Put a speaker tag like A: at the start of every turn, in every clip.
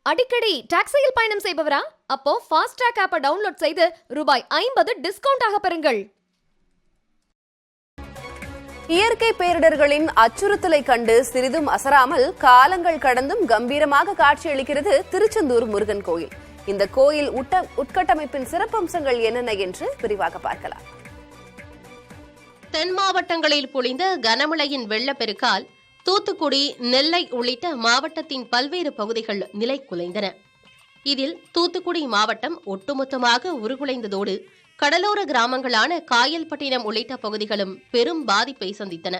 A: அடிக்கடி டாக்ஸியில் பயணம் செய்பவரா? அப்போ ஃபாஸ்ட் ட்ராக் ஆப்பை டவுன்லோட் செய்து ரூபாய் 50 டிஸ்கவுண்ட் ஆக பெறுங்கள்.
B: இயற்கை பேரிடர்களின் அச்சுறுத்தலை கண்டு சிறிதும் அசராமல் காலங்கள் கடந்தும் கம்பீரமாக காட்சியளிக்கிறது திருச்செந்தூர் முருகன் கோயில். இந்த கோயில் உட்கட்டமைப்பின் சிறப்பம்சங்கள் என்னென்ன என்று விரிவாக பார்க்கலாம்.
C: தென் மாவட்டங்களில் பொழிந்த கனமழையின் வெள்ளப்பெருக்கால் தூத்துக்குடி, நெல்லை உள்ளிட்ட மாவட்டத்தின் பல்வேறு பகுதிகள் நிலை குலைந்தன. இதில் தூத்துக்குடி மாவட்டம் ஒட்டுமொத்தமாக உருகுலைந்ததோடு கடலோர கிராமங்களான காயல்பட்டினம் உள்ளிட்ட பகுதிகளும் பெரும் பாதிப்பை சந்தித்தன.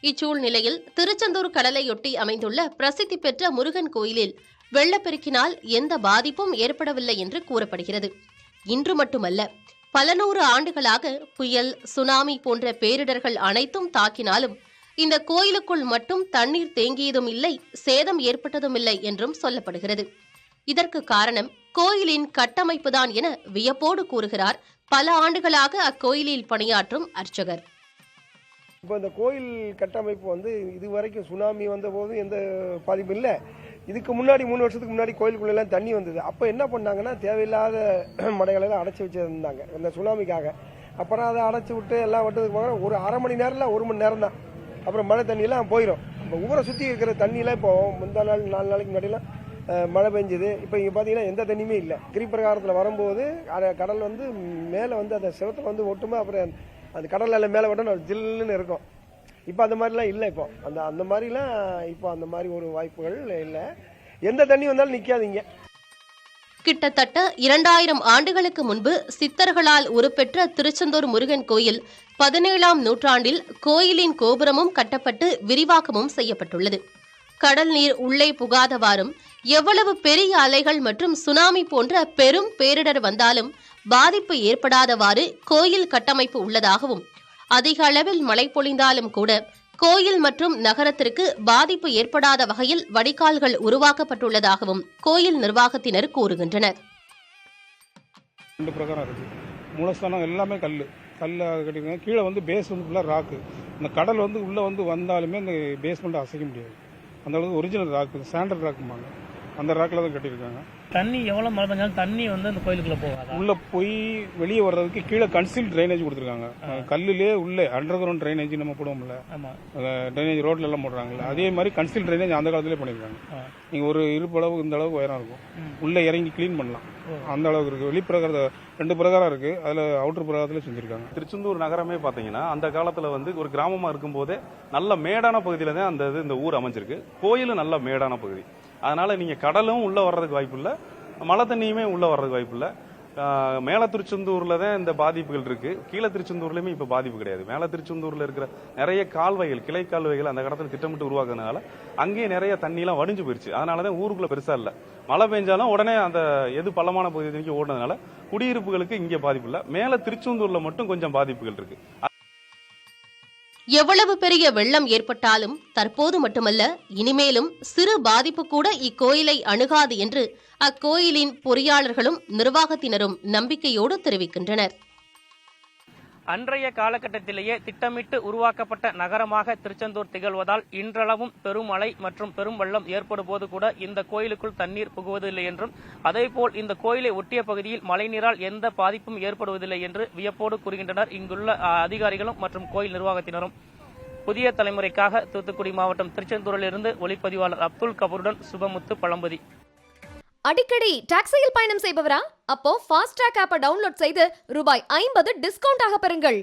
C: இச்சூழ்நிலையில் திருச்செந்தூர் கடலையொட்டி அமைந்துள்ள பிரசித்தி பெற்ற முருகன் கோயிலில் வெள்ளப்பெருக்கினால் எந்த பாதிப்பும் ஏற்படவில்லை என்று கூறப்படுகிறது. இன்று மட்டுமல்ல, பல நூறு ஆண்டுகளாக புயல், சுனாமி போன்ற பேரிடர்கள் அனைத்தும் தாக்கினாலும் இந்த கோயிலுக்குள் மட்டும் தண்ணீர் தேங்கியதும் இல்லை, சேதம் ஏற்பட்டதும் இல்லை என்றும் சொல்லப்படுகிறது. இதற்கு காரணம் கோயிலின் கட்டமைப்புதான் என வியப்போடு கூறுகிறார் பல ஆண்டுகளாக அக்கோயிலில் பணியாற்றும் அர்ச்சகர்.
D: இப்போ இந்த கோயில் கட்டமைப்பு இதுவரைக்கும் சுனாமி வந்த போது எந்த பாதிப்பும் இல்லை. இதுக்கு முன்னாடி 3 வருஷத்துக்கு முன்னாடி கோயிலுக்குள்ளெல்லாம் தண்ணி வந்தது. அப்போ என்ன பண்ணாங்கன்னா, தேவையில்லாத மடைகளெல்லாம் அடைச்சி வச்சிருந்தாங்க இந்த சுனாமிக்காக. அப்புறம் அதை அடைச்சி விட்டு எல்லாம் விட்டதுக்கு போக ஒரு அரை மணி நேரம் இல்லை, 1 மணி நேரம் தான். அப்புறம் மழை தண்ணியெல்லாம் போயிடும். இப்போ ஊரை சுற்றி இருக்கிற தண்ணியெல்லாம் இப்போ முந்தா நாள் 4 நாளைக்கு முன்னாடிலாம் மழை பெஞ்சுது. இப்போ இங்கே பார்த்தீங்கன்னா எந்த தண்ணியுமே இல்லை. கிரிப்பிரகாரத்தில் வரும்போது கடல் மேலே அந்த சிவத்தில் ஒட்டுமே, அப்புறம் அந்த கடலில் மேலே விட்டோம் ஜில்லுன்னு இருக்கும். இப்போ அந்த மாதிரிலாம் இல்லை. இப்போ அந்த மாதிரிலாம் இப்போ அந்த மாதிரி ஒரு வாய்ப்புகள் இல்லை. எந்த தண்ணி வந்தாலும் நிற்காதீங்க.
C: கிட்டத்தட்ட 2000 ஆண்டுகளுக்கு முன்பு சித்தர்களால் உருப்பெற்ற திருச்செந்தூர் முருகன் கோயில் 17ஆம் நூற்றாண்டில் கோயிலின் கோபுரமும் கட்டப்பட்டு விரிவாக்கமும் செய்யப்பட்டுள்ளது. கடல் நீர் உள்ளே புகாதவாறும், எவ்வளவு பெரிய அலைகள் மற்றும் சுனாமி போன்ற பெரும் பேரிடர் வந்தாலும் பாதிப்பு ஏற்படாதவாறு கோயில் கட்டமைப்பு உள்ளதாகவும், அதிக அளவில் மழை பொழிந்தாலும் கூட கோயில் மற்றும் நகரத்திற்கு பாதிப்பு ஏற்படாத வகையில் வடிகால்கள் உருவாக்கப்பட்டுள்ளதாகவும் கோயில் நிர்வாகத்தினர் கூறுகின்றனர்.
E: 2 பிரகாரம் இருக்கு. மூலஸ்தானம் எல்லாமே கல் கட்டிருக்காங்க. கீழே பேஸ் ஃபுல்லாக ராக்கு. இந்த கடல் உள்ள வந்தாலுமே இந்த பேஸ்மெண்ட் அசைக்க முடியாது. அந்த அளவுக்கு ஒரிஜினல் ராக்கு, ஸ்டாண்டர்ட் ராக்குமாங்க. அந்த ராக்கில் தான் கட்டியிருக்காங்க.
F: தண்ணி எவ்வளவு மழை பெஞ்சாலும் தண்ணி இந்த கோயிலுக்குள்ள போகாது.
E: உள்ள போய் வெளியே வர்றதுக்கு கீழே கன்சீல் ட்ரைனேஜ் கொடுத்துருக்காங்க. கல்லுலேயே உள்ளே அண்டர் கிரவுண்ட் ட்ரைனேஜ் நம்ம போடுவோம்ல, ட்ரைனேஜ் ரோட்ல எல்லாம் போடுறாங்கல்ல, அதே மாதிரி கன்சீல் ட்ரைனேஜ் அந்த காலத்திலே பண்ணிருக்காங்க. நீங்க ஒரு இருப்பு அளவு இந்த அளவுக்கு உயரம் இருக்கும். உள்ள இறங்கி கிளீன் பண்ணலாம். அந்த அளவுக்கு இருக்கு. வெளிப்பிரகார 2 பிரகாரம் இருக்கு. அதுல அவுட்டர் பிரகாரத்துல செஞ்சிருக்காங்க.
G: திருச்செந்தூர் நகரமே பாத்தீங்கன்னா அந்த காலத்துல ஒரு கிராமமா இருக்கும் போதே நல்ல மேடான பகுதியில தான் இந்த ஊர் அமைஞ்சிருக்கு. கோயிலும் நல்ல மேடான பகுதி. அதனால நீங்க கடலும் உள்ள வர்றதுக்கு வாய்ப்பு இல்லை, மழை தண்ணியுமே உள்ள வர்றதுக்கு வாய்ப்பு இல்லை. மேல திருச்செந்தூர்ல தான் இந்த பாதிப்புகள் இருக்கு. கீழே திருச்செந்தூர்லயுமே இப்ப பாதிப்பு கிடையாது. மேல திருச்செந்தூர்ல இருக்கிற நிறைய கால்வாய்கள், கிளை கால்வாய்கள் அந்த கடத்துல திட்டமிட்டு உருவாக்குறதுனால அங்கேயே நிறைய தண்ணி எல்லாம் வடிஞ்சு போயிருச்சு. அதனாலதான் ஊருக்குள்ள பெருசா இல்ல. மழை பெஞ்சாலும் உடனே அந்த எது பள்ளமான பகுதிக்கு ஓடுனதுனால குடியிருப்புகளுக்கு இங்கே பாதிப்பு இல்லை. மேல திருச்செந்தூர்ல மட்டும் கொஞ்சம் பாதிப்புகள் இருக்கு.
C: எவ்வளவு பெரிய வெள்ளம் ஏற்பட்டாலும் தற்போது மட்டுமல்ல, இனிமேலும் சிறு பாதிப்பு கூட இக்கோயிலை அணுகாது என்று அக்கோயிலின் பொறியாளர்களும் நிர்வாகத்தினரும் நம்பிக்கையோடு தெரிவிக்கின்றனர்.
F: அன்றைய காலகட்டத்திலேயே திட்டமிட்டு உருவாக்கப்பட்ட நகரமாக திருச்செந்தூர் திகழ்வதால் இன்றளவும் பெருமழை மற்றும் பெரும் வெள்ளம் ஏற்படும் போது கூட இந்த கோயிலுக்குள் தண்ணீர் புகுவதில்லை என்றும், அதேபோல் இந்த கோயிலை ஒட்டிய பகுதியில் மழைநீரால் எந்த பாதிப்பும் ஏற்படுவதில்லை என்று வியப்போடு கூறுகின்றனர் இங்குள்ள அதிகாரிகளும் மற்றும் கோயில் நிர்வாகத்தினரும். புதிய தலைமுறைக்காக தூத்துக்குடி மாவட்டம் திருச்செந்தூரிலிருந்து ஒளிப்பதிவாளர் அப்துல் கபூருடன் சுபமுத்து, பழம்பதி.
A: அடிக்கடி டாக்ஸியில் பயணம் செய்பவரா? அப்போ ஃபாஸ்ட் ட்ராக் ஆப்பை டவுன்லோட் செய்து ரூபாய் 50 டிஸ்கவுண்ட் ஆக பெறுங்கள்.